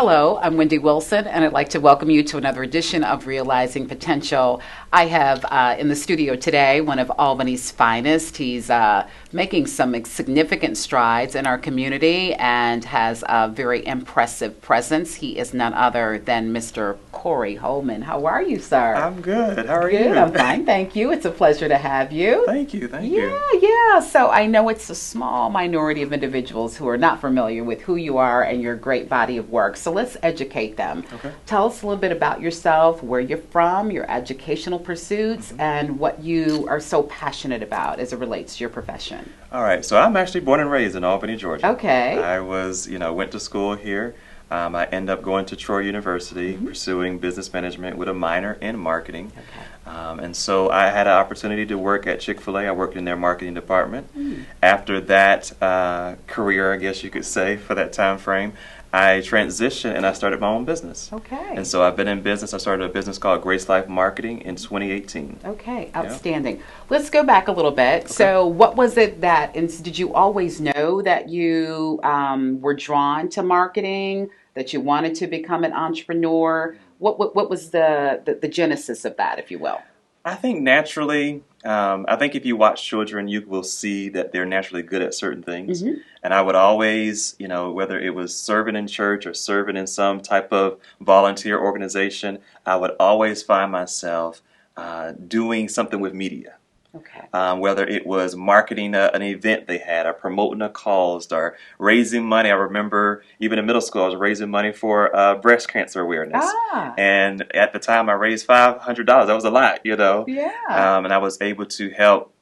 Hello, I'm Wendy Wilson, and I'd like to welcome you to another edition of Realizing Potential. I have in the studio today one of Albany's finest. He's making some significant strides in our community and has a very impressive presence. He is none other than Mr. Corey Holman. How are you, sir? I'm good. How are Good, you? I'm fine, thank you. It's a pleasure to have you. Thank you. Yeah. So I know it's a small minority of individuals who are not familiar with who you are and your great body of work. So let's educate them. Okay. Tell us a little bit about yourself, where you're from, your educational pursuits, and what you are so passionate about as it relates to your profession. All right. So I'm actually born and raised in Albany, Georgia. Okay. I went to school here. I ended up going to Troy University, pursuing business management with a minor in marketing. Okay. And so I had an opportunity to work at Chick-fil-A. I worked in their marketing department. After that career, I guess you could say, for that time frame, I transitioned and I started my own business. Okay. And so I've been in business. I started a business called Grace Life Marketing in 2018. Okay, outstanding. Let's go back a little bit. Okay. So what was it that, did you always know that you were drawn to marketing, that you wanted to become an entrepreneur? What was the genesis of that, if you will? I think naturally, I think if you watch children, you will see that they're naturally good at certain things. And I would always, whether it was serving in church or serving in some type of volunteer organization, I would always find myself doing something with media. Okay. Whether it was marketing an event they had, or promoting a cause, or raising money. I remember even in middle school, I was raising money for breast cancer awareness. And at the time, I raised $500. That was a lot, Yeah. And I was able to help.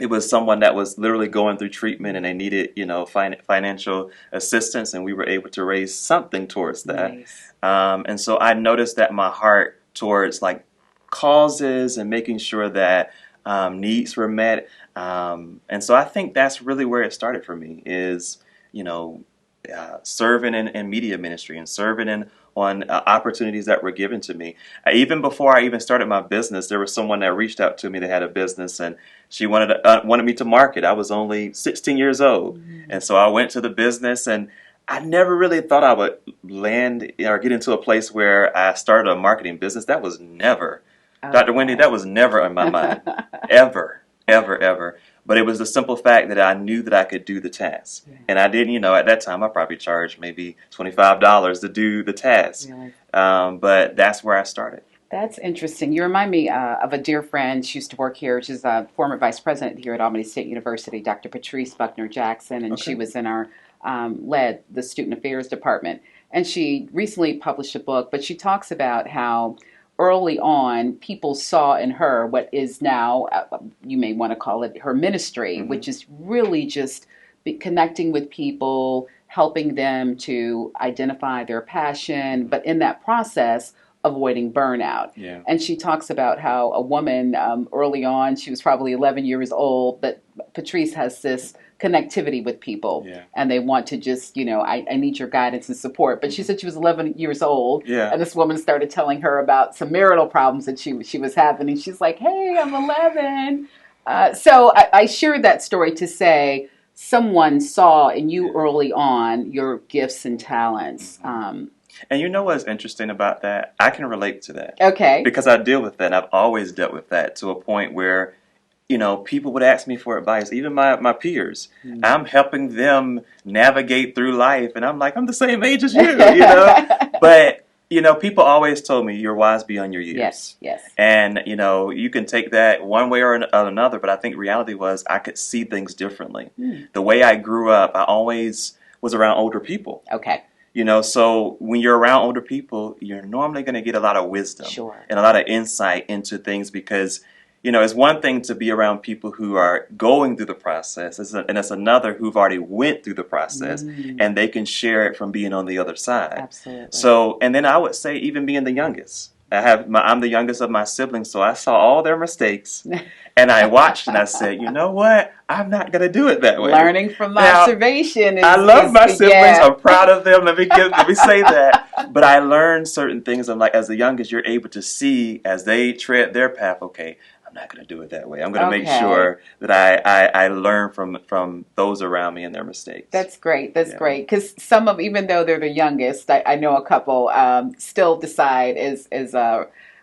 It was someone that was literally going through treatment, and they needed, financial assistance, and we were able to raise something towards that. Nice. And so I noticed that my heart towards causes and making sure that needs were met, and so I think that's really where it started for me. Is serving in media ministry and serving on opportunities that were given to me. Even before I even started my business, there was someone that reached out to me that had a business, and she wanted me to market. I was only 16 years old, and so I went to the business, and I never really thought I would land or get into a place where I started a marketing business. That was never. Dr. Wendy, that was never in my mind, ever. But it was the simple fact that I knew that I could do the task. Yeah. And I didn't, at that time, I probably charged maybe $25 to do the task. Really? But that's where I started. That's interesting. You remind me of a dear friend. She used to work here. She's a former vice president here at Albany State University, Dr. Patrice Buckner Jackson, and she was in our, led the Student Affairs Department. And she recently published a book, but she talks about how early on, people saw in her what is now, you may want to call it her ministry, which is really just connecting with people, helping them to identify their passion, but in that process, avoiding burnout. Yeah. And she talks about how a woman early on, she was probably 11 years old, but Patrice has this connectivity with people, and they want to just, I need your guidance and support. But she said she was 11 years old, and this woman started telling her about some marital problems that she was having, and she's like, hey, I'm 11. So I shared that story to say someone saw in you early on your gifts and talents. And you know what's interesting about that? I can relate to that. Okay. Because I deal with that, and I've always dealt with that to a point where people would ask me for advice, even my peers. I'm helping them navigate through life, and I'm like, I'm the same age as you, But, people always told me, you're wise beyond your years. Yes. And, you can take that one way or another, but I think reality was I could see things differently. The way I grew up, I always was around older people. Okay. So when you're around older people, you're normally going to get a lot of wisdom and a lot of insight into things because it's one thing to be around people who are going through the process, and it's another who've already went through the process, and they can share it from being on the other side. Absolutely. So, and then I would say, even being the youngest, I'm the youngest of my siblings, so I saw all their mistakes, and I watched, and I said, you know what? I'm not going to do it that way. Learning from observation. I love my siblings. I'm proud of them. Let me say that. But I learned certain things. I'm like, as the youngest, you're able to see as they tread their path. Okay, I'm I'm not going to do it that way. I'm going to make Okay. sure that I learn from those around me and their mistakes. That's great. That's Yeah. great. Because some of, even though they're the youngest, I know a couple still decide, as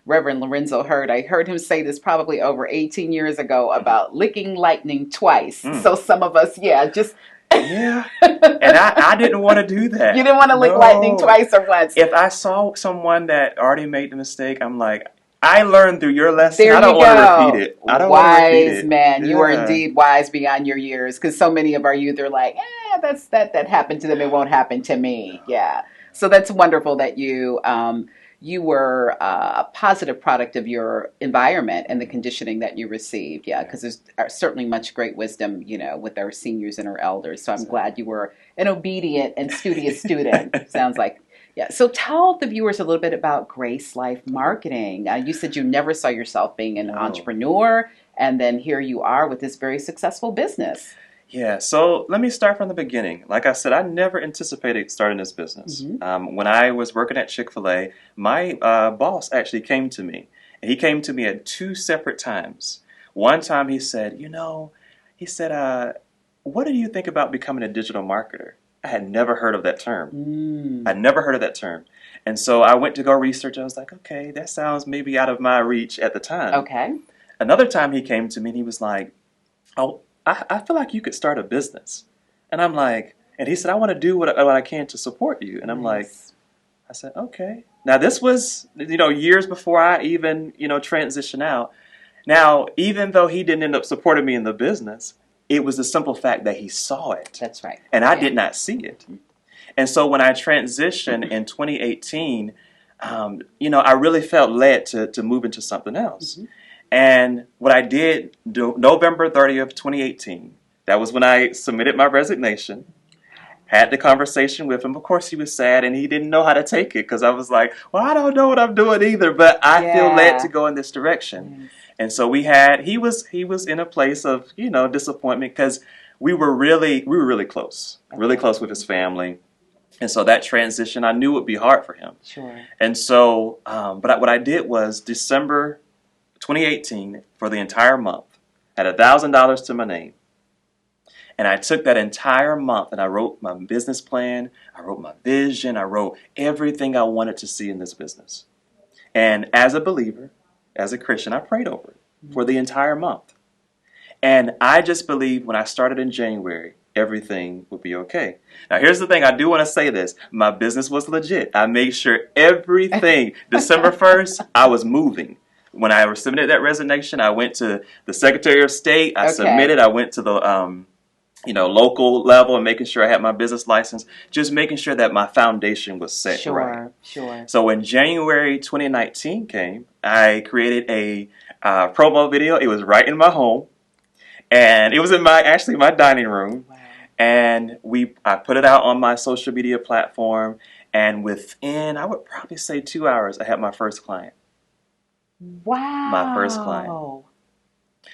Reverend Lorenzo Hurd, I heard him say this probably over 18 years ago about licking lightning twice. So some of us, just. Yeah. And I didn't want to do that. You didn't want to lick lightning twice or once. If I saw someone that already made the mistake, I'm like, I learned through your lesson. There I don't you want to go. repeat it. I don't want to repeat it. Wise man. You are Yeah. indeed wise beyond your years. Because so many of our youth are like, that happened to them. It won't happen to me. Yeah. So that's wonderful that you were a positive product of your environment and the conditioning that you received. Yeah, because there's certainly much great wisdom, with our seniors and our elders. So I'm glad you were an obedient and studious student. Sounds like. Yeah. So tell the viewers a little bit about Grace Life Marketing. You said you never saw yourself being an entrepreneur, and then here you are with this very successful business. Yeah, so let me start from the beginning. Like I said, I never anticipated starting this business. When I was working at Chick-fil-A, my boss actually came to me. And he came to me at 2 separate times. One time he said, what do you think about becoming a digital marketer? I had never heard of that term. I'd never heard of that term. And so I went to go research. I was like, okay, that sounds maybe out of my reach at the time. Okay. Another time he came to me and he was like, oh, I feel like you could start a business. And I'm like, and he said, I want to do what I can to support you. And I'm like, I said, okay. Now this was, years before I even, transition out. Now, even though he didn't end up supporting me in the business, it was the simple fact that he saw it. That's right. And I did not see it. And so when I transitioned in 2018, I really felt led to move into something else. And what I did, November 30th, 2018, that was when I submitted my resignation, had the conversation with him. Of course, he was sad and he didn't know how to take it because I was like, well, I don't know what I'm doing either, but I feel led to go in this direction. And so he was in a place of, disappointment because we were really close with his family. And so that transition, I knew would be hard for him. Sure. And so, but what I did was December 2018, for the entire month, had $1,000 to my name. And I took that entire month and I wrote my business plan, I wrote my vision, I wrote everything I wanted to see in this business. And as a believer, as a Christian, I prayed over it for the entire month. And I just believed when I started in January, everything would be okay. Now, here's the thing. I do want to say this. My business was legit. I made sure everything, December 1st, I was moving. When I submitted that resignation, I went to the Secretary of State. I submitted. I went to the local level and making sure I had my business license, just making sure that my foundation was set right. Sure. So when January 2019 came, I created a promo video. It was right in my home, and it was in my dining room. Wow. And I put it out on my social media platform, and within, I would probably say 2 hours, I had my first client. Wow. My first client.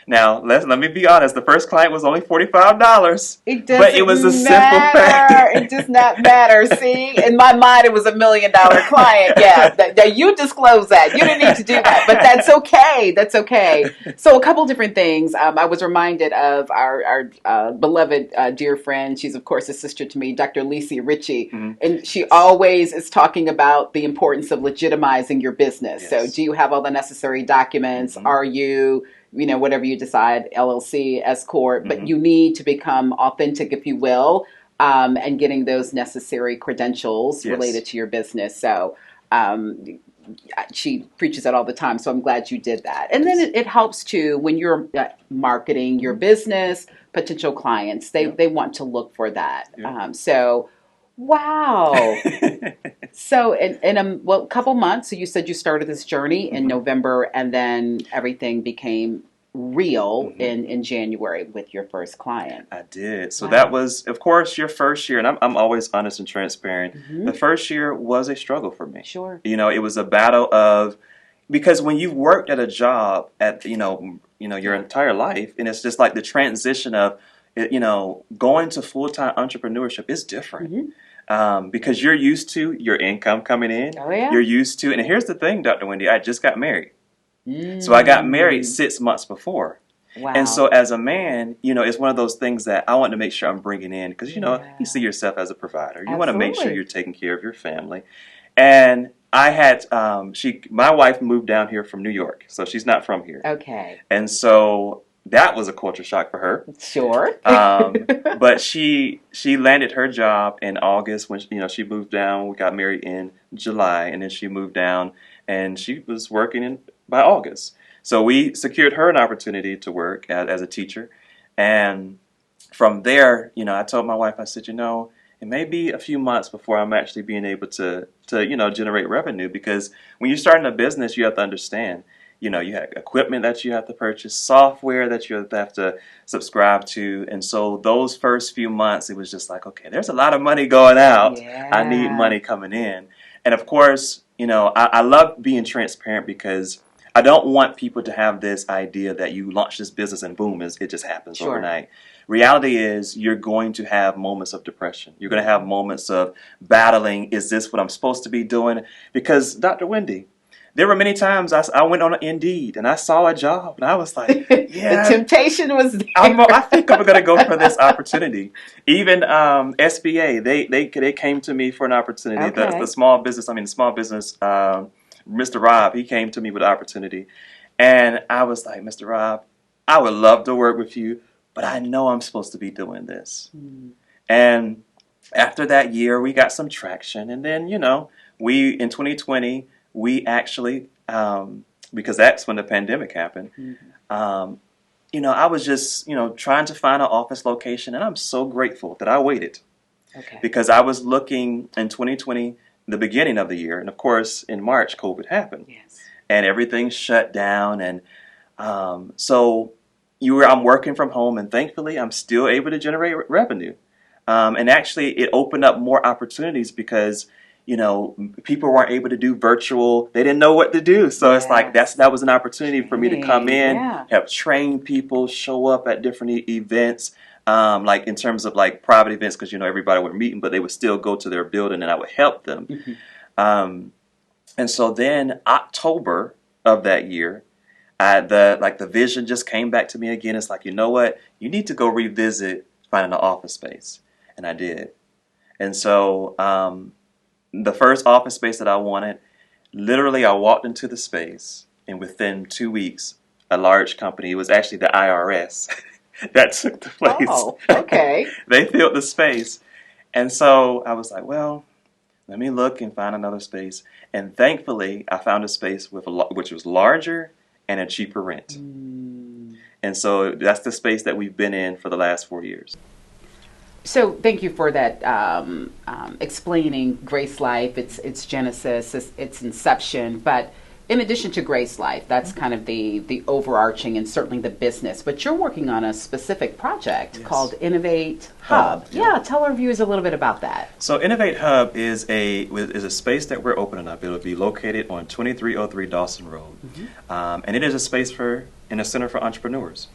Now, let me be honest. The first client was only $45. But it was a simple fact. It does not matter. See, in my mind, it was $1 million client. Yeah, that you disclose that. You didn't need to do that, but that's okay. That's okay. So, a couple different things. I was reminded of our beloved dear friend. She's of course a sister to me, Dr. Lisa Ritchie, and she always is talking about the importance of legitimizing your business. Yes. So, do you have all the necessary documents? Are you whatever you decide, LLC, S Corp, but you need to become authentic, if you will, and getting those necessary credentials related to your business. So she preaches that all the time. So I'm glad you did that. And then it helps too when you're marketing your business, potential clients, they want to look for that. Wow. So in a couple months, so you said you started this journey in November, and then everything became real in January with your first client. I did. So that was, of course, your first year, and I'm always honest and transparent. The first year was a struggle for me. Sure. It was a battle of, because when you've worked at a job at your entire life, and it's just like the transition of going to full-time entrepreneurship is different. Because you're used to your income coming in. Oh, yeah. You're used to, and here's the thing, Dr. Wendy, I just got married. So I got married 6 months before. Wow. And so as a man, it's one of those things that I want to make sure I'm bringing in because, you see yourself as a provider. You want to make sure you're taking care of your family. And I had, my wife moved down here from New York, so she's not from here. Okay. And so that was a culture shock for her. Sure. But she landed her job in August when, she moved down. We got married in July, and then she moved down, and she was working by August. So we secured her an opportunity to work as a teacher. And from there, I told my wife, I said, it may be a few months before I'm actually being able to generate revenue, because when you're starting a business, you have to understand, you have equipment that you have to purchase, software that you have to subscribe to. And so those first few months, it was just like, okay, there's a lot of money going out. Yeah. I need money coming in. And of course, I love being transparent because I don't want people to have this idea that you launch this business and boom, it just happens overnight. Reality is you're going to have moments of depression. You're going to have moments of battling. Is this what I'm supposed to be doing? Because Dr. Wendy, there were many times I went on Indeed and I saw a job and I was like, yeah. The temptation was there. I think I'm going to go for this opportunity. Even SBA, they came to me for an opportunity. Okay. The small business, Mr. Rob, he came to me with an opportunity. And I was like, Mr. Rob, I would love to work with you, but I know I'm supposed to be doing this. And after that year, we got some traction. And then, in 2020, we actually, because that's when the pandemic happened, I was just, trying to find an office location. And I'm so grateful that I waited. Okay. Because I was looking in 2020, the beginning of the year. And of course, in March, COVID happened. Yes. And everything shut down. And so I'm working from home. And thankfully, I'm still able to generate revenue. And actually, it opened up more opportunities because people weren't able to do virtual. They didn't know what to do. So it's like that was an opportunity for me to come in, help train people, show up at different events, like in terms of like private events, because everybody would meet, but they would still go to their building and I would help them. And so then October of that year, the vision just came back to me again. It's like, you know what? You need to go revisit finding an office space. And I did. And so the first office space that I wanted, literally I walked into the space and within 2 weeks, a large company, it was actually the IRS that took the place. Oh, okay. They filled the space. And so I was like, well, let me look and find another space. And thankfully, I found a space which was larger and a cheaper rent. And so that's the space that we've been in for the last 4 years. So thank you for that, explaining Grace Life, its genesis, its inception. But in addition to Grace Life, that's kind of the overarching and certainly the business. But you're working on a specific project called Innovate Hub. Yeah, tell our viewers a little bit about that. So Innovate Hub is a space that we're opening up. It'll be located on 2303 Dawson Road. And it is a space in a center for entrepreneurs.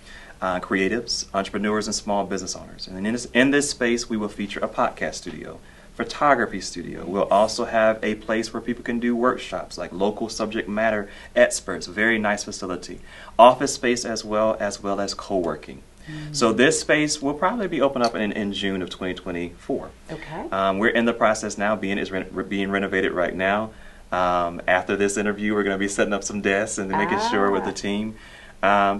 Creatives, entrepreneurs, and small business owners. And in this space, we will feature a podcast studio, photography studio. We'll also have a place where people can do workshops, like local subject matter experts, very nice facility. Office space as well as co-working. So this space will probably be open up in June of 2024. Okay. We're in the process now, being renovated right now. After this interview, we're going to be setting up some desks and making sure with the team.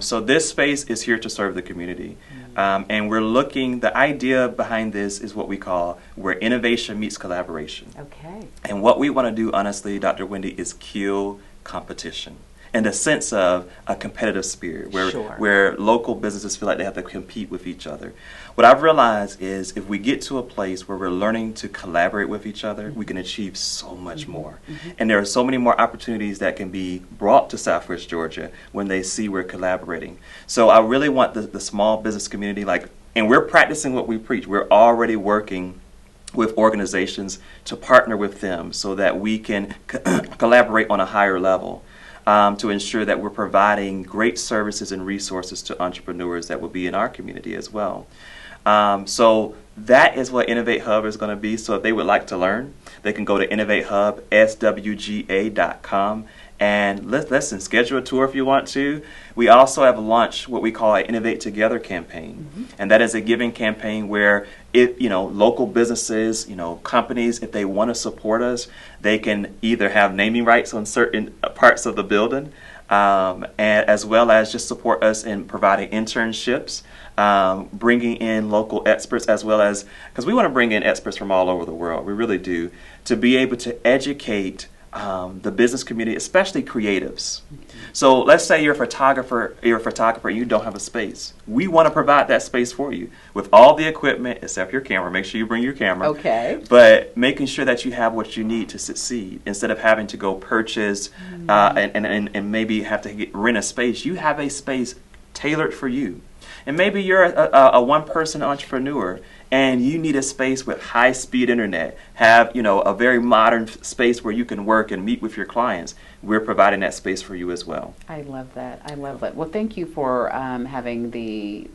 So this space is here to serve the community. And the idea behind this is what we call where innovation meets collaboration. Okay. And what we want to do, honestly, Dr. Wendy, is kill competition in the sense of a competitive spirit where local businesses feel like they have to compete with each other. What I've realized is if we get to a place where we're learning to collaborate with each other, we can achieve so much more. And there are so many more opportunities that can be brought to Southwest Georgia when they see we're collaborating. So I really want the small business community, and we're practicing what we preach. We're already working with organizations to partner with them so that we can collaborate on a higher level. To ensure that we're providing great services and resources to entrepreneurs that will be in our community as well. So that is what Innovate Hub is going to be. So if they would like to learn, they can go to innovatehubswga.com And listen, schedule a tour if you want to. We also have launched what we call an Innovate Together campaign. And that is a giving campaign where local businesses, companies, if they want to support us, they can either have naming rights on certain parts of the building, and as well as just support us in providing internships, bringing in local experts, as well as, because we want to bring in experts from all over the world, we really do, to be able to educate the business community, especially creatives. So let's say you're a photographer, you don't have a space. We want to provide that space for you with all the equipment except your camera. Make sure you bring your camera. Okay. But making sure that you have what you need to succeed instead of having to go purchase and maybe have to rent a space. You have a space tailored for you. And maybe you're a one-person entrepreneur and you need a space with high-speed internet, have a very modern space where you can work and meet with your clients. We're providing that space for you as well. I love that. I love that. Well, thank you for having the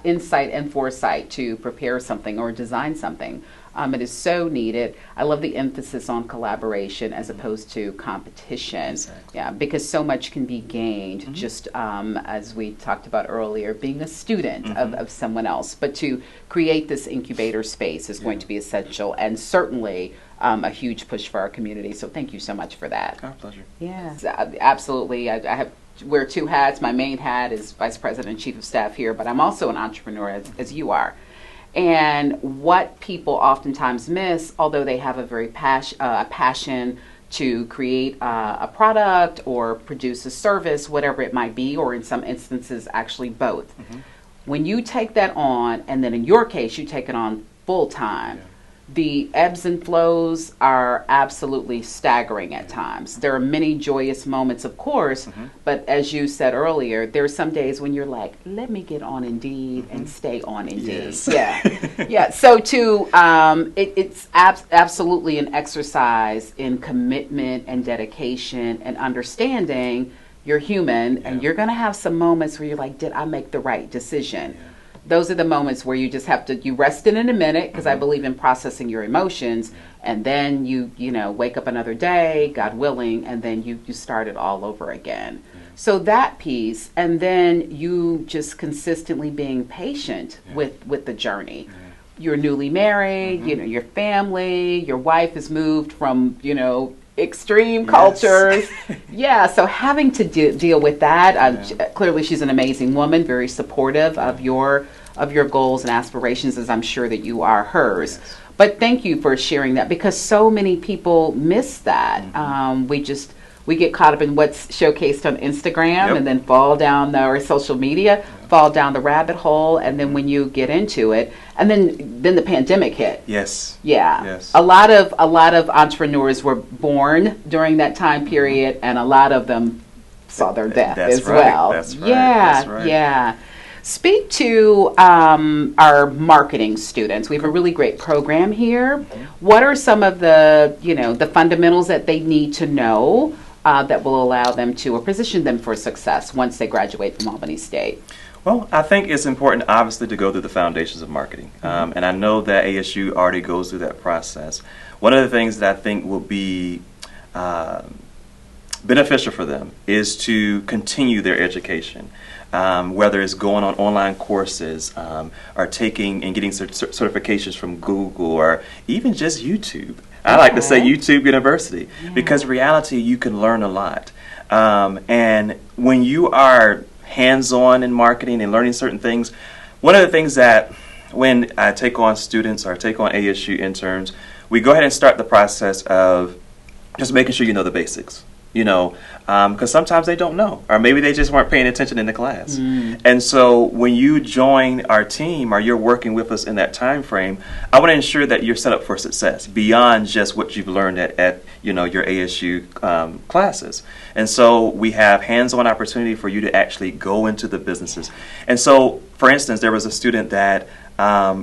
insight and foresight to prepare something or design something. It is so needed. I love the emphasis on collaboration as opposed to competition. Exactly. Yeah, because so much can be gained just as we talked about earlier, being a student of someone else. But to create this incubator space is going to be essential, and certainly a huge push for our community. So thank you so much for that. Our pleasure. Yeah, absolutely. I wear two hats. My main hat is Vice President and Chief of Staff here, but I'm also an entrepreneur as you are. And what people oftentimes miss, although they have a very passion to create a product or produce a service, whatever it might be, or in some instances actually both. When you take that on, and then in your case you take it on full time, the ebbs and flows are absolutely staggering at times. There are many joyous moments, of course, but as you said earlier, there are some days when you're like, let me get on Indeed and stay on Indeed. Yes. Yeah. So it's absolutely an exercise in commitment and dedication and understanding you're human, and you're going to have some moments where you're like, did I make the right decision? Those are the moments where you just have to, you rest in a minute, because I believe in processing your emotions, and then you wake up another day, God willing, and then you start it all over again. So that piece, and then you just consistently being patient with the journey. You're newly married, your family, your wife has moved from, extreme cultures. So having to deal with that, clearly she's an amazing woman, very supportive of your goals and aspirations, as I'm sure that you are hers. But thank you for sharing that, because so many people miss that. We get caught up in what's showcased on Instagram and then fall down our social media, fall down the rabbit hole, and then when you get into it, and then the pandemic hit. A lot of entrepreneurs were born during that time period, and a lot of them saw their death well. That's right. Speak to our marketing students. We have a really great program here. What are some of the fundamentals that they need to know that will allow them to, or position them for success once they graduate from Albany State? Well, I think it's important, obviously, to go through the foundations of marketing. And I know that ASU already goes through that process. One of the things that I think will be beneficial for them is to continue their education, whether it's going on online courses, or taking and getting certifications from Google, or even just YouTube. I like to say YouTube University, because reality, you can learn a lot. And when you are hands-on in marketing and learning certain things, one of the things that when I take on students or take on ASU interns, we go ahead and start the process of just making sure you know the basics. Because sometimes they don't know, or maybe they just weren't paying attention in the class. And so when you join our team, or you're working with us in that time frame, I want to ensure that you're set up for success beyond just what you've learned at your ASU classes. And so we have hands-on opportunity for you to actually go into the businesses. And so, for instance, there was a student that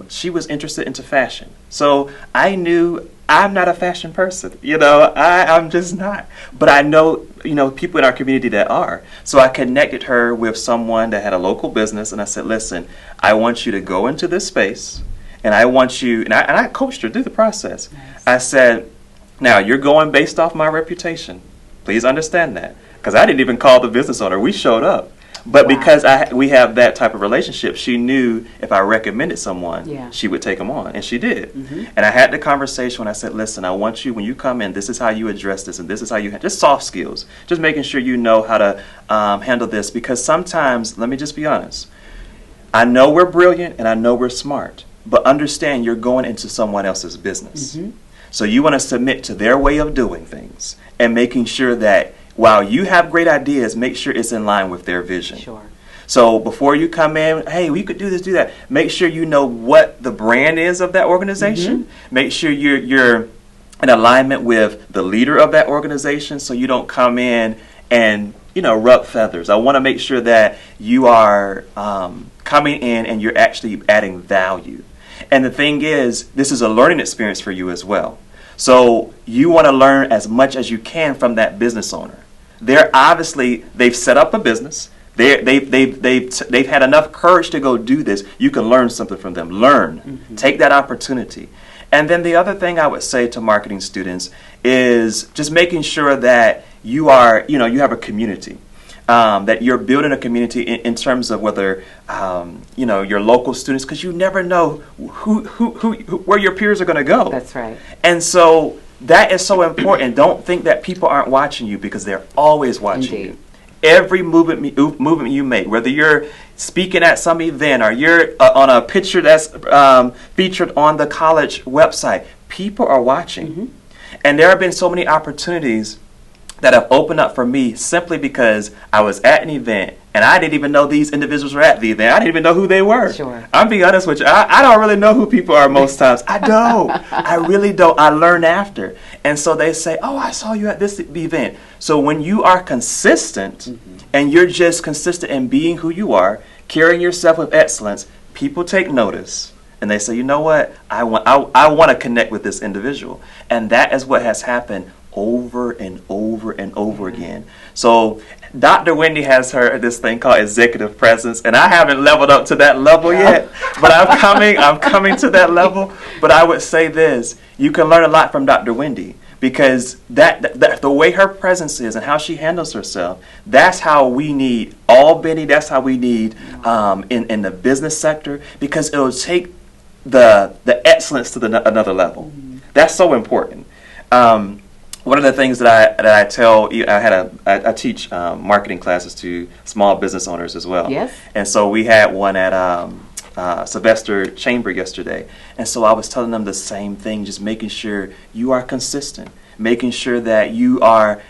she was interested into fashion. So I knew I'm not a fashion person, I'm just not. But I know, people in our community that are. So I connected her with someone that had a local business, and I said, listen, I want you to go into this space, and I want you, and I coached her through the process. I said, now you're going based off my reputation. Please understand that. Because I didn't even call the business owner. We showed up. But Wow. because we have that type of relationship, she knew if I recommended someone, Yeah. she would take them on. And she did. Mm-hmm. And I had the conversation when I said, listen, I want you, when you come in, this is how you address this, and this is how you, just soft skills. Just making sure you know how to handle this. Because sometimes, let me just be honest, I know we're brilliant and I know we're smart. But understand you're going into someone else's business. Mm-hmm. So you want to submit to their way of doing things and making sure that while you have great ideas, make sure it's in line with their vision. Sure. So before you come in, hey, we could do this, do that. Make sure you know what the brand is of that organization. Mm-hmm. Make sure you're in alignment with the leader of that organization, so you don't come in and rub feathers. I want to make sure that you are coming in and you're actually adding value. And the thing is, this is a learning experience for you as well. So you want to learn as much as you can from that business owner. They've set up a business. They've had enough courage to go do this. You can learn something from them. Learn. Mm-hmm. Take that opportunity. And then the other thing I would say to marketing students is just making sure that you have a community. That you're building a community in terms of whether your local students, because you never know where your peers are going to go. That's right. And so that is so important. Don't think that people aren't watching you, because they're always watching Indeed. you. Every movement you make, whether you're speaking at some event or you're on a picture that's featured on the college website, people are watching. Mm-hmm. And there have been so many opportunities that have opened up for me simply because I was at an event and I didn't even know these individuals were at the event. I didn't even know who they were. Sure. I'm being honest with you. I don't really know who people are most times. I don't. I really don't. I learn after. And so they say, oh, I saw you at this event. So when you are consistent, mm-hmm. and you're just consistent in being who you are, carrying yourself with excellence, people take notice. And they say, you know what? I want to connect with this individual. And that is what has happened over and over and over again. So Dr. Wendy has this thing called executive presence, and I haven't leveled up to that level yet, but I'm coming to that level. But I would say this, you can learn a lot from Dr. Wendy, because that the way her presence is and how she handles herself, that's how we need Albany, that's how we need in the business sector, because it'll take the excellence to another level. That's so important. One of the things that I tell, I teach marketing classes to small business owners as well. Yes. And so we had one at Sylvester Chamber yesterday. And so I was telling them the same thing, just making sure you are consistent, making sure that you are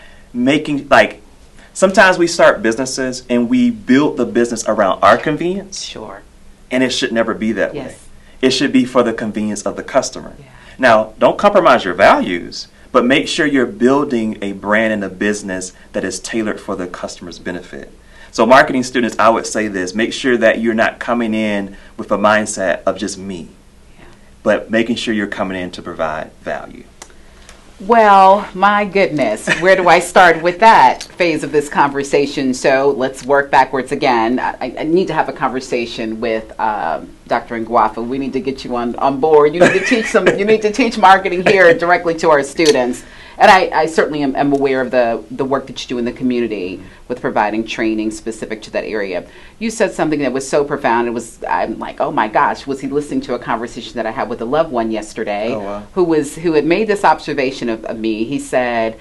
sometimes we start businesses and we build the business around our convenience. Sure. And it should never be that Yes. way. It should be for the convenience of the customer. Yeah. Now, don't compromise your values, but make sure you're building a brand and a business that is tailored for the customer's benefit. So marketing students, I would say this, make sure that you're not coming in with a mindset of just me, but making sure you're coming in to provide value. Well, my goodness, where do I start with that phase of this conversation? So let's work backwards again. I need to have a conversation with Dr. Nguafa. We need to get you on board. You need to teach You need to teach marketing here directly to our students. And I certainly am aware of the work that you do in the community with providing training specific to that area. You said something that was so profound. I'm like, oh my gosh, was he listening to a conversation that I had with a loved one yesterday? Oh, wow. who had made this observation of me. He said,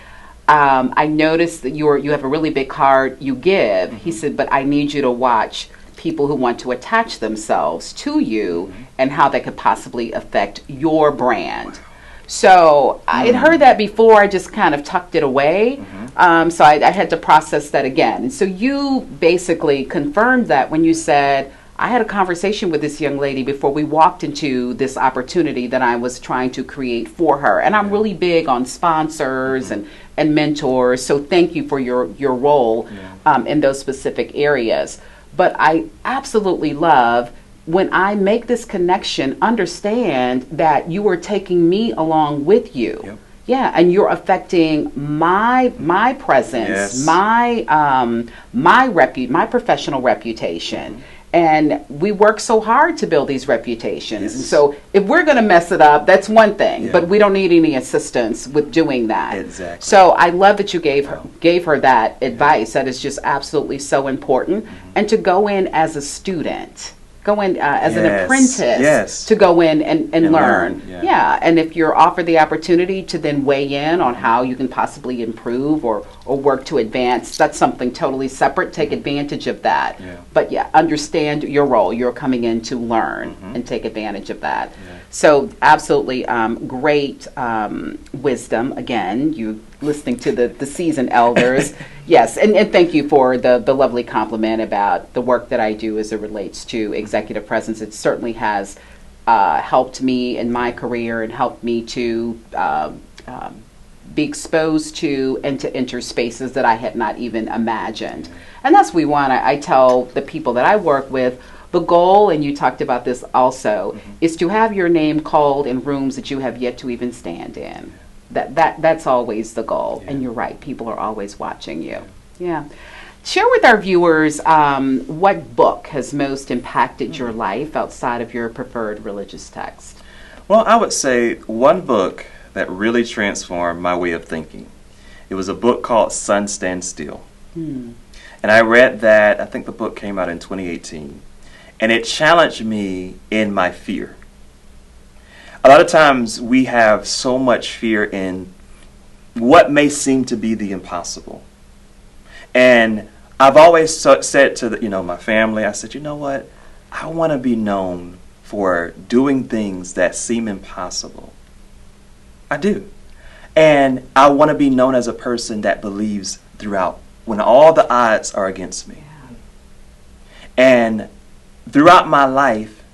I noticed that you have a really big heart, you give. Mm-hmm. He said, but I need you to watch people who want to attach themselves to you, mm-hmm. and how that could possibly affect your brand. Wow. So I had heard that before, I just kind of tucked it away. Mm-hmm. So I had to process that again. And so you basically confirmed that when you said, I had a conversation with this young lady before we walked into this opportunity that I was trying to create for her. And I'm really big on sponsors and mentors. So thank you for your role in those specific areas. But I absolutely love when I make this connection, understand that you are taking me along with you. Yep. Yeah, and you're affecting my presence, my professional reputation. And we work so hard to build these reputations. Yes. And so if we're going to mess it up, that's one thing. Yeah. But we don't need any assistance with doing that. Exactly. So I love that you gave her that advice. That is just absolutely so important. And to go in as a student, go in as an apprentice, to go in and learn. Yeah. And if you're offered the opportunity to then weigh in on how you can possibly improve or work to advance, that's something totally separate. Take advantage of that. Yeah. But understand your role. You're coming in to learn and take advantage of that. Yeah. So absolutely great wisdom. Again, you listening to the seasoned elders. Yes, and thank you for the lovely compliment about the work that I do as it relates to executive presence. It certainly has helped me in my career and helped me to be exposed to and to enter spaces that I had not even imagined. And that's what we want. I tell the people that I work with, the goal, and you talked about this also, is to have your name called in rooms that you have yet to even stand in. That's always the goal. And you're right, people are always watching you. Yeah. Share with our viewers what book has most impacted your life outside of your preferred religious text. Well, I would say one book that really transformed my way of thinking. It was a book called Sun Stand Still. And I read that, I think the book came out in 2018. And it challenged me in my fear. A lot of times we have so much fear in what may seem to be the impossible. And I've always said to my family, I said, you know what? I want to be known for doing things that seem impossible. I do. And I want to be known as a person that believes throughout when all the odds are against me. And throughout my life,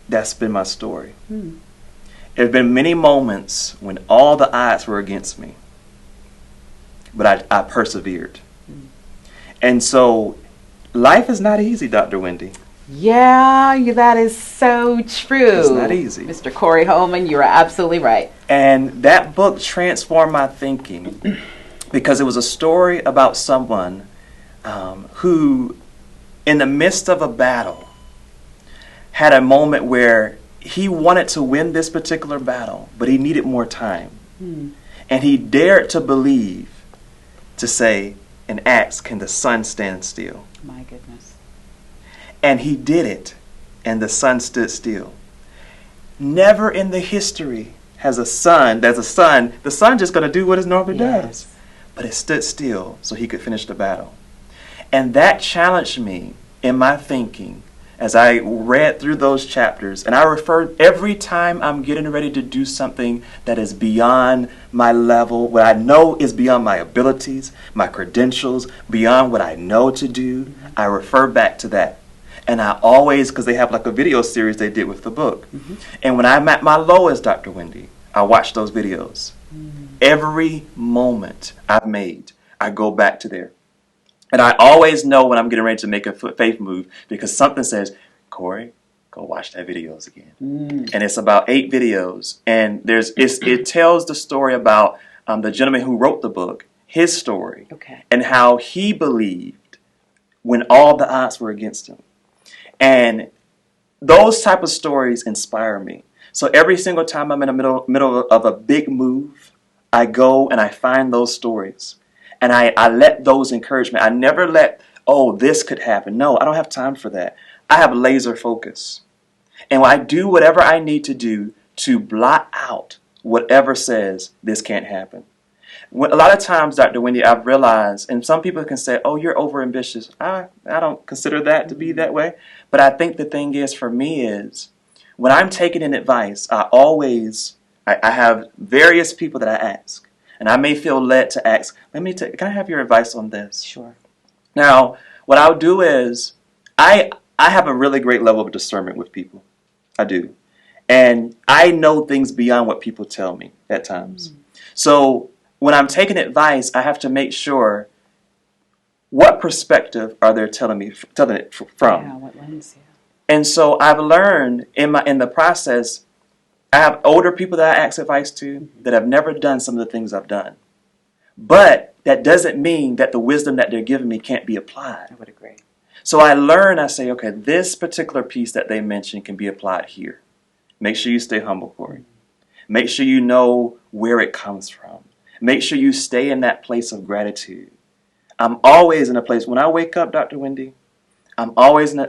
that's been my story. There have been many moments when all the odds were against me, but I persevered. And so life is not easy, Dr. Wendy. Yeah, that is so true. It's not easy. Mr. Corey Holman, you're absolutely right. And that book transformed my thinking because it was a story about someone who, in the midst of a battle, had a moment where he wanted to win this particular battle, but he needed more time. And he dared to believe, to say and ask, can the sun stand still? My goodness. And he did it, and the sun stood still. Never in the history has the sun just going to do what it normally does. But it stood still so he could finish the battle. And that challenged me in my thinking as I read through those chapters. And I refer every time I'm getting ready to do something that is beyond my level, what I know is beyond my abilities, my credentials, beyond what I know to do, I refer back to that. And I always, because they have like a video series they did with the book. And when I'm at my lowest, Dr. Wendy, I watch those videos. Every moment I've made, I go back to there. And I always know when I'm getting ready to make a faith move because something says, Corey, go watch that videos again. And it's about 8 videos. And it tells the story about the gentleman who wrote the book, his story, and how he believed when all the odds were against him. And those type of stories inspire me. So every single time I'm in the middle of a big move, I go and I find those stories. And I let those encourage me. I never let, this could happen. No, I don't have time for that. I have laser focus. And I do whatever I need to do to blot out whatever says this can't happen. A lot of times, Dr. Wendy, I've realized, and some people can say, you're overambitious. I don't consider that to be that way. But I think the thing is, for me, is when I'm taking in advice, I have various people that I ask. And I may feel led to ask, can I have your advice on this? Sure. Now, what I'll do is, I have a really great level of discernment with people. I do. And I know things beyond what people tell me at times. So when I'm taking advice, I have to make sure what perspective are they telling it from. Yeah, what lens, And so I've learned in the process, I have older people that I ask advice to that have never done some of the things I've done. But that doesn't mean that the wisdom that they're giving me can't be applied. I would agree. So I learn, I say, okay, this particular piece that they mentioned can be applied here. Make sure you stay humble, Corey. Make sure you know where it comes from. Make sure you stay in that place of gratitude. I'm always in a place, when I wake up, Dr. Wendy, I'm always in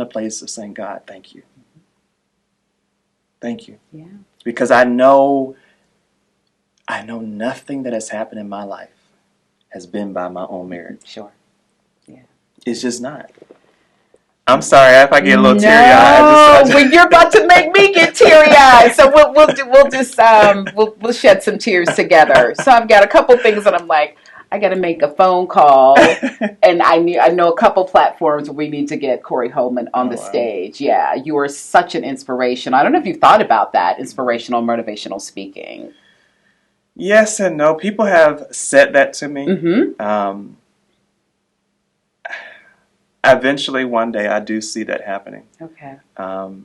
a place of saying, God, thank you. Thank you. Yeah. Because I know nothing that has happened in my life has been by my own merit. Sure. Yeah. It's just not. I'm sorry if I get a little teary eyed. No, you're about to make me get teary eyed. So we'll shed some tears together. So I've got a couple things that I'm like, I got to make a phone call, and I know a couple platforms where we need to get Corey Holman on the stage. Yeah, you are such an inspiration. I don't know if you've thought about that, inspirational, motivational speaking. Yes and no. People have said that to me. Mm-hmm. Eventually, one day, I do see that happening. Okay. Well,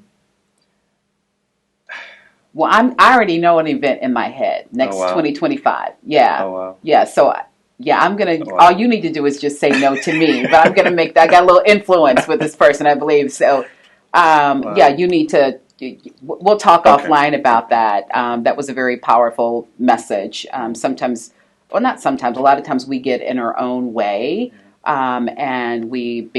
I already know an event in my head next 2025. Yeah. Oh, wow. Yeah. So. Yeah, I'm going to, all you need to do is just say no to me, but I'm going to make that, I got a little influence with this person, I believe. So, yeah, you need to, we'll talk offline about that. That was a very powerful message. Sometimes, well, not sometimes, a lot of times we get in our own way, and we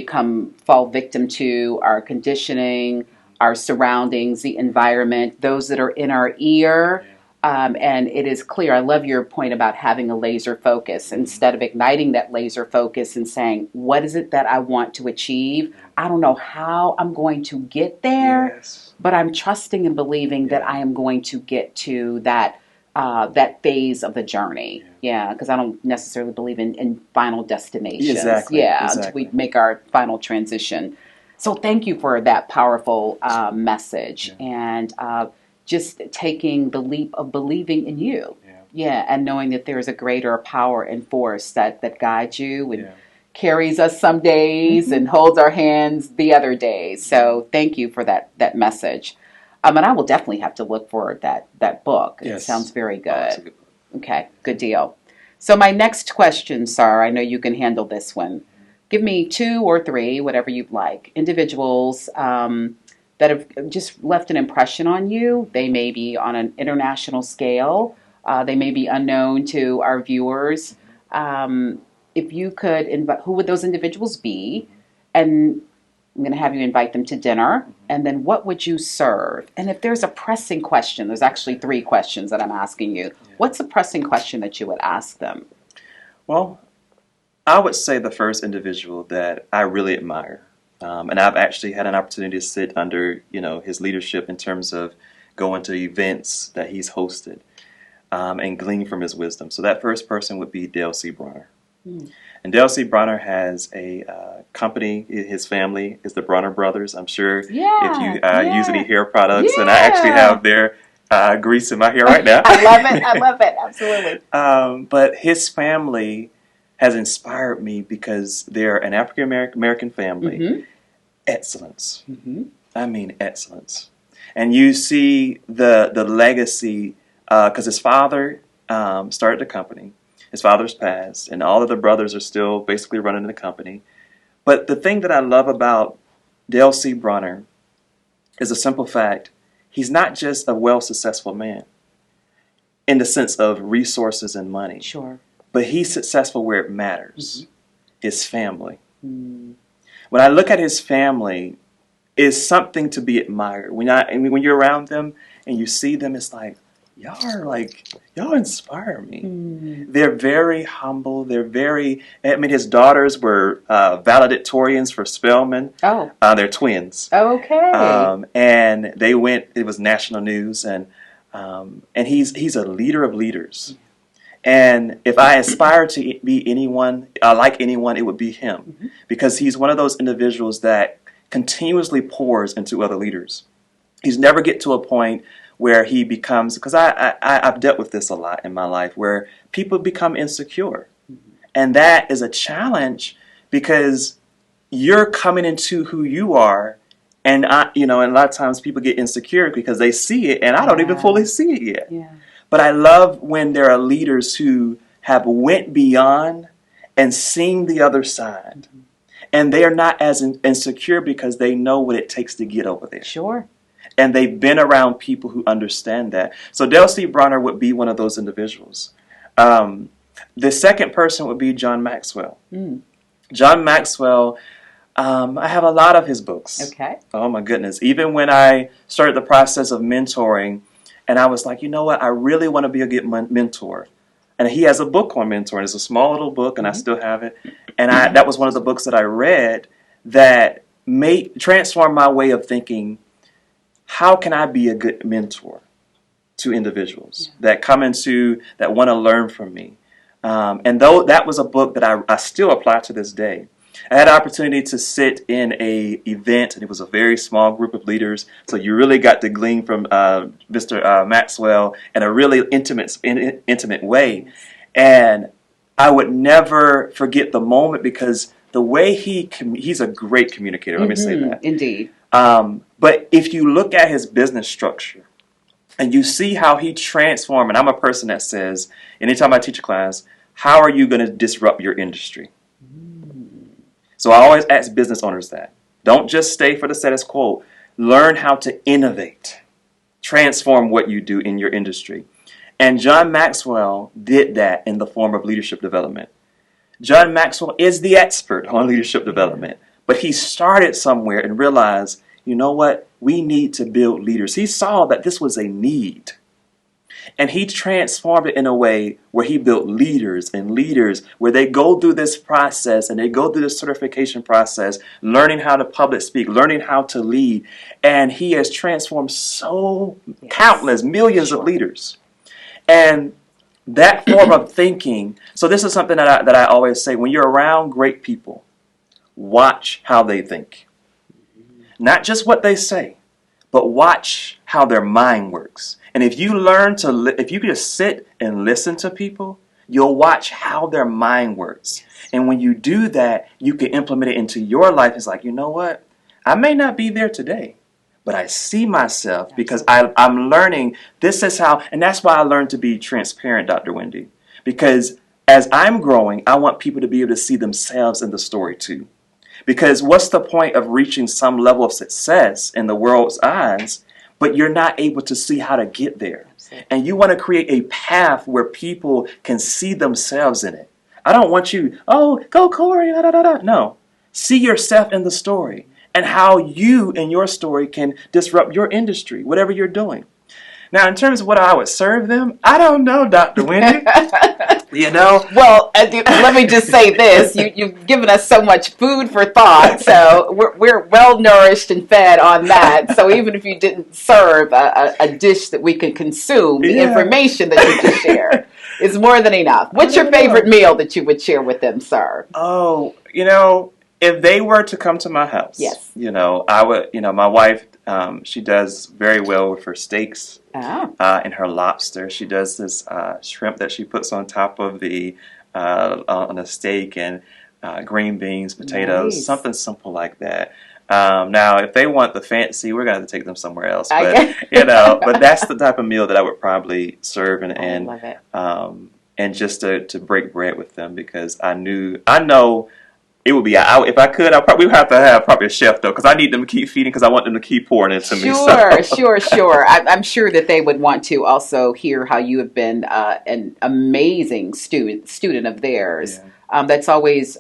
fall victim to our conditioning, our surroundings, the environment, those that are in our ear. And it is clear, I love your point about having a laser focus. Instead of igniting that laser focus and saying, what is it that I want to achieve? I don't know how I'm going to get there, but I'm trusting and believing that I am going to get to that phase of the journey. Yeah, because I don't necessarily believe in final destinations. Exactly. Until we make our final transition. So thank you for that powerful message. And just taking the leap of believing in you. And knowing that there is a greater power and force that guides you and carries us some days and holds our hands the other days. So thank you for that message. And I will definitely have to look for that book. It sounds very good. Okay, good deal. So my next question, sir, I know you can handle this one. Give me 2 or 3, whatever you'd like, individuals that have just left an impression on you. They may be on an international scale. They may be unknown to our viewers. If you could invite, who would those individuals be? And I'm going to have you invite them to dinner. And then what would you serve? And if there's a pressing question, there's actually 3 questions that I'm asking you. What's a pressing question that you would ask them? Well, I would say the first individual that I really admire, and I've actually had an opportunity to sit under, his leadership in terms of going to events that he's hosted, and glean from his wisdom. So that first person would be Dale C. Bronner. And Dale C. Bronner has a company. His family is the Bronner Brothers. I'm sure if you use any hair products, and I actually have their grease in my hair right now. I love it. Absolutely. But his family has inspired me because they're an African American family. Excellence. I mean excellence. And you see the legacy, because his father started the company. His father's passed, and all of the brothers are still basically running the company. But the thing that I love about Dale C. Bronner is a simple fact. He's not just a well-successful man in the sense of resources and money. When he's successful where it matters, his family. When I look at his family, it's something to be admired. When you're around them and you see them, it's like, y'all inspire me. They're very humble. His daughters were valedictorians for Spelman. They're twins. Okay. And they went, it was national news, and he's a leader of leaders. And if I aspire to be anyone, like anyone, it would be him. Because he's one of those individuals that continuously pours into other leaders. He's never get to a point where he becomes, because I've dealt with this a lot in my life, where people become insecure. And that is a challenge because you're coming into who you are. And and a lot of times people get insecure because they see it, and I don't even fully see it yet. But I love when there are leaders who have went beyond and seen the other side And they are not as insecure because they know what it takes to get over there. Sure. And they've been around people who understand that. So Dale C. Bronner would be one of those individuals. The second person would be John Maxwell. John Maxwell, I have a lot of his books. Okay. Oh my goodness. Even when I started the process of mentoring, and I was like, you know what, I really want to be a good mentor. And he has a book on mentoring. It's a small little book, and I still have it. And that was one of the books that I read that transformed my way of thinking. How can I be a good mentor to individuals that want to learn from me? And though that was a book that I still apply to this day, I had an opportunity to sit in a event, and it was a very small group of leaders. So you really got to glean from Mr. Maxwell in a really intimate way. And I would never forget the moment because the way he's a great communicator. Let me say that. Indeed. But if you look at his business structure and you see how he transformed, and I'm a person that says, anytime I teach a class, how are you going to disrupt your industry? So I always ask business owners that. Don't just stay for the status quo. Learn how to innovate. Transform what you do in your industry. And John Maxwell did that in the form of leadership development. John Maxwell is the expert on leadership development. But he started somewhere and realized, you know what? We need to build leaders. He saw that this was a need. And he transformed it in a way where he built leaders where they go through this process and they go through this certification process, learning how to public speak, learning how to lead. And he has transformed countless millions of leaders. And that form of thinking, so this is something that I always say, when you're around great people, watch how they think. Not just what they say, but watch how their mind works. And if you if you just sit and listen to people, you'll watch how their mind works. And when you do that, you can implement it into your life. It's like, you know what? I may not be there today, but I see myself because I'm learning. This is how, and that's why I learned to be transparent, Dr. Wendy. Because as I'm growing, I want people to be able to see themselves in the story too. Because what's the point of reaching some level of success in the world's eyes, but you're not able to see how to get there? Absolutely. And you want to create a path where people can see themselves in it. I don't want you, go Corey, da, da, da, da. No. See yourself in the story and how you and your story can disrupt your industry, whatever you're doing. Now, in terms of what I would serve them, I don't know, Dr. Wendy. Well, let me just say this. You've given us so much food for thought, so we're well nourished and fed on that. So even if you didn't serve a dish that we can consume, the information that you just shared is more than enough. What's your favorite meal that you would share with them, sir? Oh, if they were to come to my house, yes, I would, my wife, she does very well with her steaks and her lobster. She does this shrimp that she puts on top of on a steak and green beans, potatoes, something simple like that. Now, if they want the fancy, we're going to have to take them somewhere else. But, but that's the type of meal that I would probably serve and love it. And just to break bread with them because I know it would be, if I could, we would have to have probably a chef though, because I need them to keep feeding because I want them to keep pouring into me. Sure. I'm sure that they would want to also hear how you have been an amazing student of theirs. Yeah. That's always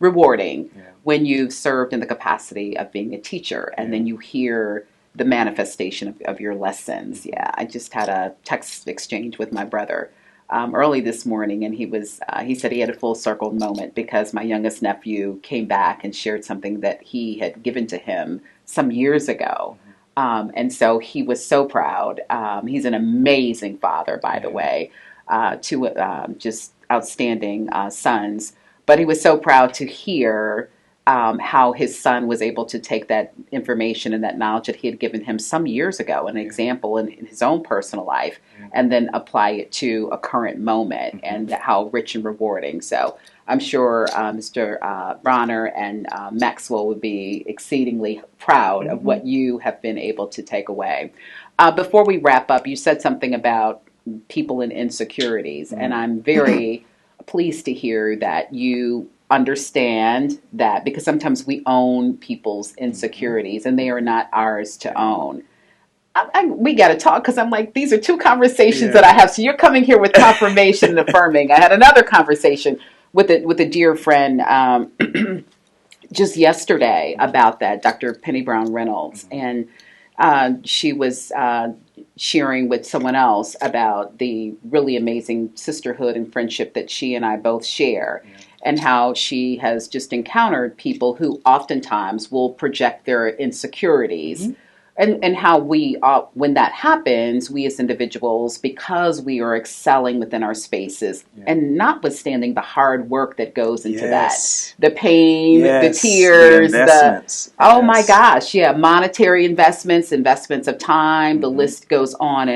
rewarding when you've served in the capacity of being a teacher and then you hear the manifestation of your lessons. Yeah, I just had a text exchange with my brother early this morning, and he said he had a full circle moment because my youngest nephew came back and shared something that he had given to him some years ago. And so he was so proud. He's an amazing father, by the way, two just outstanding sons. But he was so proud to hear how his son was able to take that information and that knowledge that he had given him some years ago, an example in his own personal life, and then apply it to a current moment and how rich and rewarding. So I'm sure Mr. Bronner and Maxwell would be exceedingly proud of what you have been able to take away. Before we wrap up, you said something about people and insecurities, and I'm very pleased to hear that you understand that, because sometimes we own people's insecurities and they are not ours to own. We got to talk, because I'm like, these are two conversations that I have. So you're coming here with confirmation and affirming. I had another conversation with a dear friend just yesterday about that, Dr. Penny Brown Reynolds, and she was sharing with someone else about the really amazing sisterhood and friendship that she and I both share. And how she has just encountered people who oftentimes will project their insecurities. And how we, when that happens, we as individuals, because we are excelling within our spaces, and notwithstanding the hard work that goes into that, the pain, the tears, the investments. Oh my gosh, monetary investments, investments of time, the list goes on.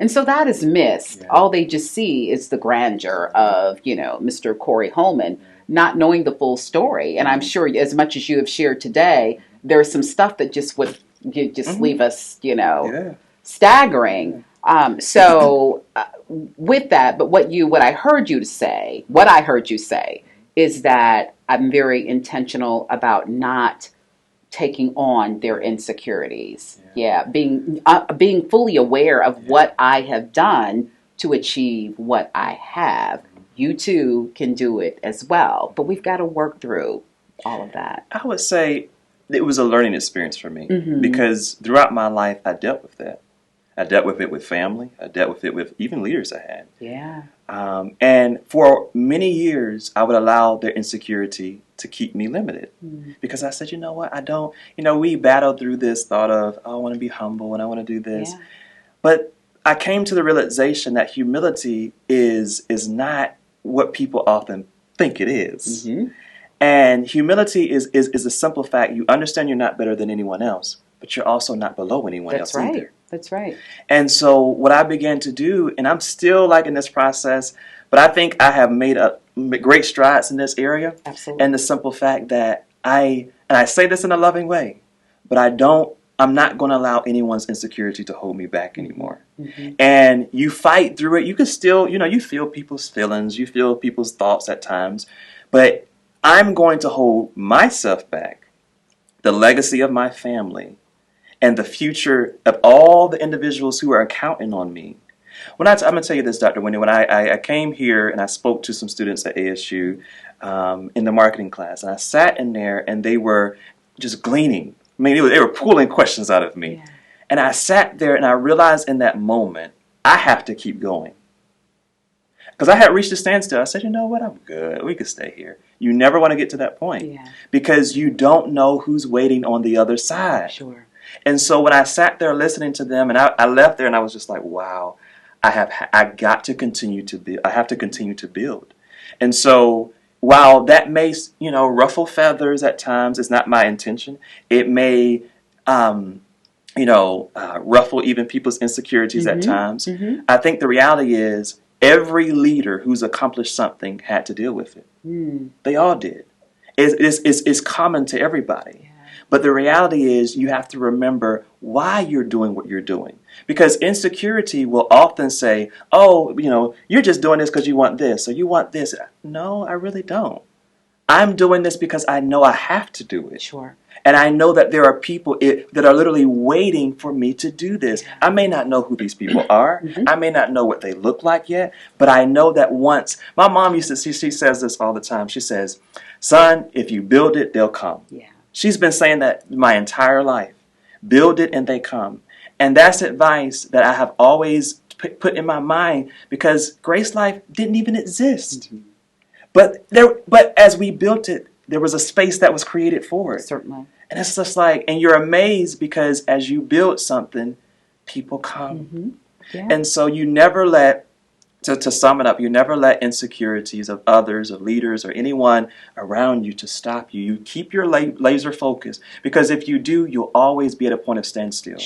And so that is missed. All they just see is the grandeur of, Mr. Corey Holman, not knowing the full story. And I'm sure, as much as you have shared today, there's some stuff that just would leave us, staggering. So with that, but what I heard you say is that I'm very intentional about not taking on their insecurities. Being fully aware of what I have done to achieve what I have. You too can do it as well, but we've got to work through all of that. I would say it was a learning experience for me, because throughout my life I dealt with that. I dealt with it with family. I dealt with it with even leaders I had. And for many years, I would allow their insecurity to keep me limited, because I said, you know what, I don't, we battled through this thought of, oh, I want to be humble and I want to do this. But I came to the realization that humility is not what people often think it is. And humility is a simple fact. You understand you're not better than anyone else, but you're also not below anyone else either. That's right. And so what I began to do, and I'm still like in this process, but I think I have made great strides in this area. Absolutely. And the simple fact that I say this in a loving way, but I'm not going to allow anyone's insecurity to hold me back anymore. And you fight through it. You can still, you feel people's feelings, you feel people's thoughts at times, but I'm going to hold myself back, the legacy of my family, and the future of all the individuals who are counting on me. I'm going to tell you this, Dr. Wendy, when I came here and I spoke to some students at ASU in the marketing class, and I sat in there and they were just gleaning. I mean, they were pulling questions out of me. And I sat there and I realized in that moment, I have to keep going. Because I had reached a standstill. I said, you know what, I'm good. We can stay here. You never want to get to that point. Because you don't know who's waiting on the other side. And so when I sat there listening to them, and I left there and I was just like, wow, I got to continue to build. I have to continue to build. And so while that may, ruffle feathers at times, it's not my intention. It may, ruffle even people's insecurities at times. I think the reality is every leader who's accomplished something had to deal with it. They all did. It's common to everybody. But the reality is you have to remember why you're doing what you're doing. Because insecurity will often say, oh, you're just doing this because you want this or you want this. No, I really don't. I'm doing this because I know I have to do it. And I know that there are people that are literally waiting for me to do this. I may not know who these people are. I may not know what they look like yet. But I know that once, my mom she says this all the time. She says, son, if you build it, they'll come. She's been saying that my entire life. Build it and they come. And that's advice that I have always put in my mind, because Grace Life didn't even exist. But as we built it, there was a space that was created for it. Certainly. And it's just like, and you're amazed because as you build something, people come. And so you never let, to sum it up, you never let insecurities of others, of leaders, or anyone around you to stop you. You keep your laser focus, because if you do, you'll always be at a point of standstill.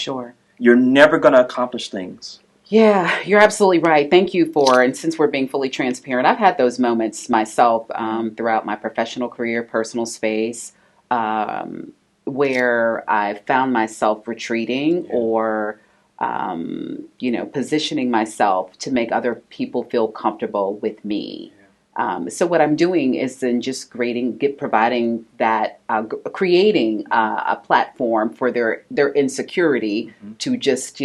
You're never going to accomplish things. Yeah, you're absolutely right. Thank you and since we're being fully transparent, I've had those moments myself throughout my professional career, personal space, where I found myself retreating or positioning myself to make other people feel comfortable with me. So what I'm doing is then just providing that, creating a platform for their insecurity to just,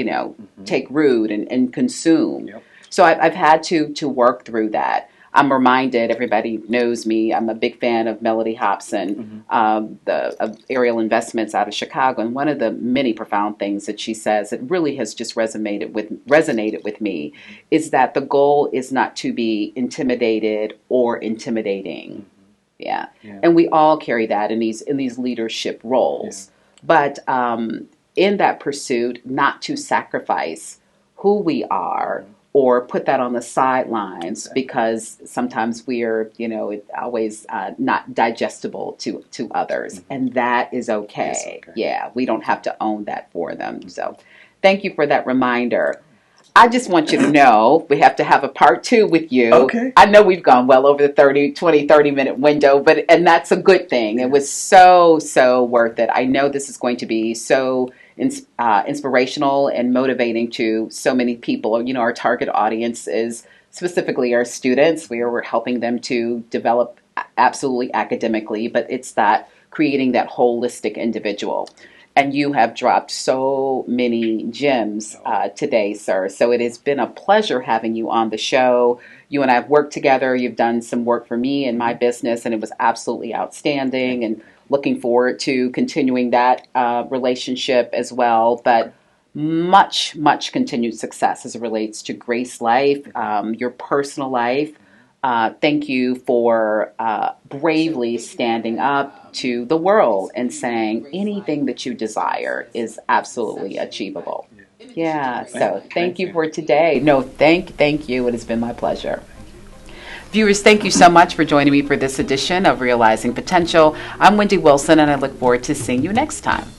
take root and consume. Yep. So I've had to work through that. I'm reminded, everybody knows me, I'm a big fan of Melody Hobson, of Ariel Investments out of Chicago. And one of the many profound things that she says that really has just resonated with me is that the goal is not to be intimidated or intimidating. Yeah. And we all carry that in these leadership roles. But in that pursuit, not to sacrifice who we are or put that on the sidelines because sometimes we are, always not digestible to others. And that is okay. Yeah, we don't have to own that for them. So thank you for that reminder. I just want you to know we have to have a part 2 with you. Okay. I know we've gone well over the 30-minute window, and that's a good thing. It was so worth it. I know this is going to be so inspirational and motivating to so many people. Our target audience is specifically our students. We're helping them to develop absolutely academically, but it's that creating that holistic individual. And you have dropped so many gems today, sir. So it has been a pleasure having you on the show. You and I have worked together. You've done some work for me in my business, and it was absolutely outstanding. And looking forward to continuing that relationship as well. But much continued success as it relates to Grace Life, your personal life. Thank you for bravely standing up to the world and saying anything that you desire is absolutely achievable. Yeah, so thank you for today. No, thank you. It has been my pleasure. Viewers, thank you so much for joining me for this edition of Realizing Potential. I'm Wendy Wilson, and I look forward to seeing you next time.